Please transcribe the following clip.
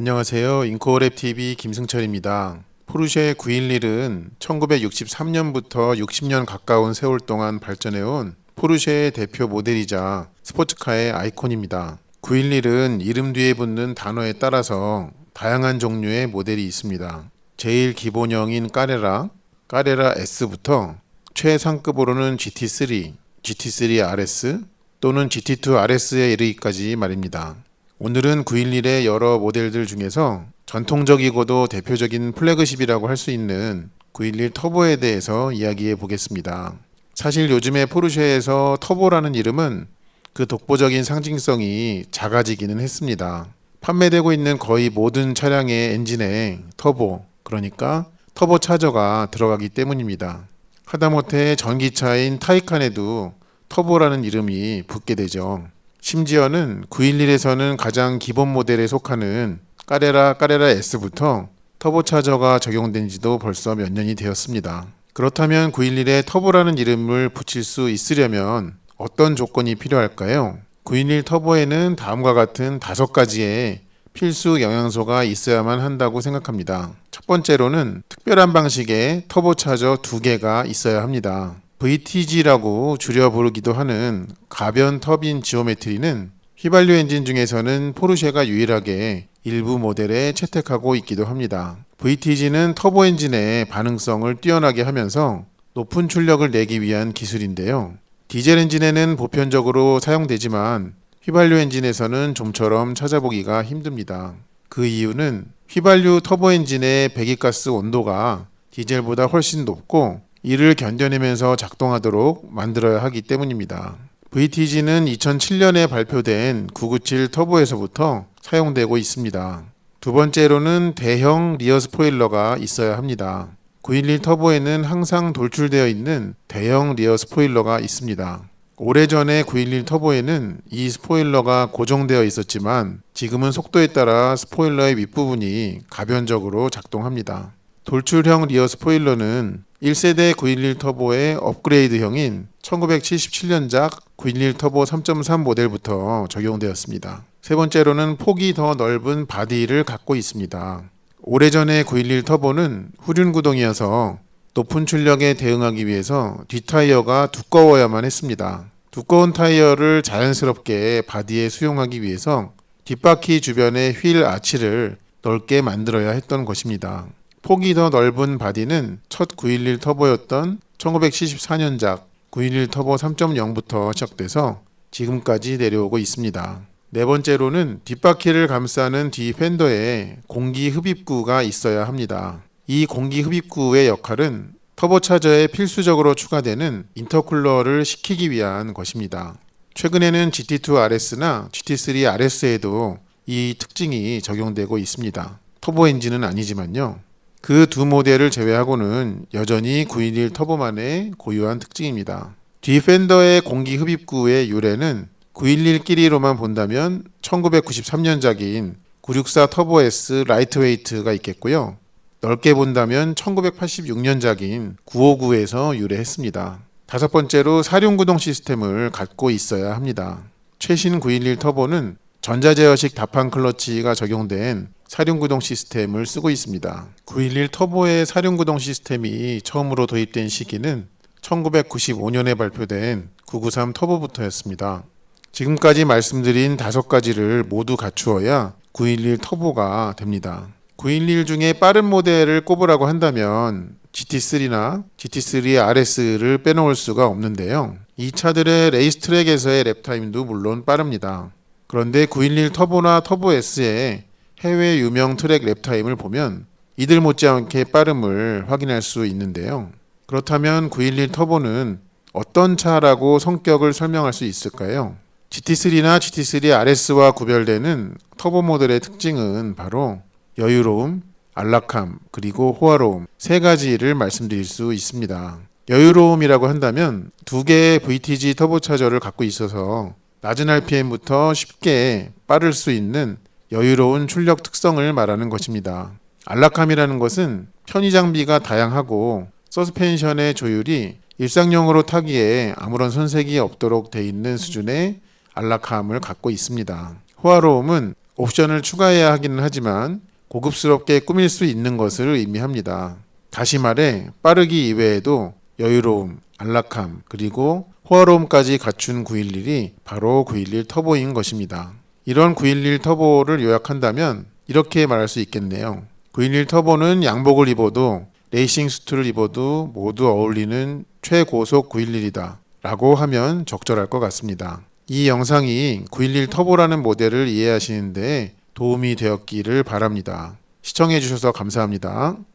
안녕하세요. 인코랩TV 김승철입니다. 포르쉐 911은 1963년부터 60년 가까운 세월 동안 발전해온 포르쉐의 대표 모델이자 스포츠카의 아이콘입니다. 911은 이름 뒤에 붙는 단어에 따라서 다양한 종류의 모델이 있습니다. 제일 기본형인 까레라 S부터 최상급으로는 GT3, GT3 RS 또는 GT2 RS에 이르기까지 말입니다. 오늘은 911의 여러 모델들 중에서 전통적이고도 대표적인 플래그십이라고 할 수 있는 911 터보에 대해서 이야기해 보겠습니다. 사실 요즘에 포르쉐에서 터보라는 이름은 그 독보적인 상징성이 작아지기는 했습니다. 판매되고 있는 거의 모든 차량의 엔진에 터보, 그러니까 터보 차저가 들어가기 때문입니다. 하다못해 전기차인 타이칸에도 터보라는 이름이 붙게 되죠. 심지어는 911에서는 가장 기본 모델에 속하는 까레라 S부터 터보차저가 적용된 지도 벌써 몇 년이 되었습니다. 그렇다면 911에 터보라는 이름을 붙일 수 있으려면 어떤 조건이 필요할까요? 911 터보에는 다음과 같은 5가지의 필수 영양소가 있어야만 한다고 생각합니다. 첫 번째로는 특별한 방식의 터보차저 2개가 있어야 합니다. VTG라고 줄여 부르기도 하는 가변 터빈 지오메트리는 휘발유 엔진 중에서는 포르쉐가 유일하게 일부 모델에 채택하고 있기도 합니다. VTG는 터보 엔진의 반응성을 뛰어나게 하면서 높은 출력을 내기 위한 기술인데요. 디젤 엔진에는 보편적으로 사용되지만 휘발유 엔진에서는 좀처럼 찾아보기가 힘듭니다. 그 이유는 휘발유 터보 엔진의 배기가스 온도가 디젤보다 훨씬 높고 이를 견뎌내면서 작동하도록 만들어야 하기 때문입니다. VTG는 2007년에 발표된 997 터보에서부터 사용되고 있습니다. 두 번째로는 대형 리어 스포일러가 있어야 합니다. 911 터보에는 항상 돌출되어 있는 대형 리어 스포일러가 있습니다. 오래전에 911 터보에는 이 스포일러가 고정되어 있었지만 지금은 속도에 따라 스포일러의 윗부분이 가변적으로 작동합니다. 돌출형 리어 스포일러는 1세대 911 터보의 업그레이드형인 1977년작 911 터보 3.3 모델부터 적용되었습니다. 세 번째로는 폭이 더 넓은 바디를 갖고 있습니다. 오래전에 911 터보는 후륜 구동이어서 높은 출력에 대응하기 위해서 뒷타이어가 두꺼워야만 했습니다. 두꺼운 타이어를 자연스럽게 바디에 수용하기 위해서 뒷바퀴 주변의 휠 아치를 넓게 만들어야 했던 것입니다. 폭이 더 넓은 바디는 첫 911 터보였던 1974년작 911 터보 3.0부터 시작돼서 지금까지 내려오고 있습니다. 네 번째로는 뒷바퀴를 감싸는 뒤 팬더에 공기 흡입구가 있어야 합니다. 이 공기 흡입구의 역할은 터보차저에 필수적으로 추가되는 인터쿨러를 식히기 위한 것입니다. 최근에는 GT2 RS나 GT3 RS에도 이 특징이 적용되고 있습니다. 터보 엔진은 아니지만요. 그 두 모델을 제외하고는 여전히 911 터보만의 고유한 특징입니다. 뒤 팬더의 공기 흡입구의 유래는 911끼리로만 본다면 1993년작인 964 터보 S 라이트웨이트가 있겠고요. 넓게 본다면 1986년작인 959에서 유래했습니다. 다섯 번째로 사륜구동 시스템을 갖고 있어야 합니다. 최신 911 터보는 전자제어식 다판 클러치가 적용된 사륜구동 시스템을 쓰고 있습니다. 911 터보의 사륜구동 시스템이 처음으로 도입된 시기는 1995년에 발표된 993 터보부터였습니다. 지금까지 말씀드린 5가지를 모두 갖추어야 911 터보가 됩니다. 911 중에 빠른 모델을 꼽으라고 한다면 GT3나 GT3 RS를 빼놓을 수가 없는데요. 이 차들의 레이스트랙에서의 랩타임도 물론 빠릅니다. 그런데 911 터보나 터보 S의 해외 유명 트랙 랩타임을 보면 이들 못지않게 빠름을 확인할 수 있는데요. 그렇다면 911 터보는 어떤 차라고 성격을 설명할 수 있을까요? GT3나 GT3 RS와 구별되는 터보 모델의 특징은 바로 여유로움, 안락함, 그리고 호화로움 3가지를 말씀드릴 수 있습니다. 여유로움이라고 한다면 2개의 VTG 터보차저를 갖고 있어서 낮은 RPM부터 쉽게 빠를 수 있는 여유로운 출력 특성을 말하는 것입니다. 안락함이라는 것은 편의 장비가 다양하고 서스펜션의 조율이 일상용으로 타기에 아무런 손색이 없도록 돼 있는 수준의 안락함을 갖고 있습니다. 호화로움은 옵션을 추가해야 하기는 하지만 고급스럽게 꾸밀 수 있는 것을 의미합니다. 다시 말해 빠르기 이외에도 여유로움, 안락함, 그리고 호화로움까지 갖춘 911이 바로 911 터보인 것입니다. 이런 911 터보를 요약한다면 이렇게 말할 수 있겠네요. 911 터보는 양복을 입어도 레이싱 수트를 입어도 모두 어울리는 최고속 911이다 라고 하면 적절할 것 같습니다. 이 영상이 911 터보라는 모델을 이해하시는데 도움이 되었기를 바랍니다. 시청해 주셔서 감사합니다.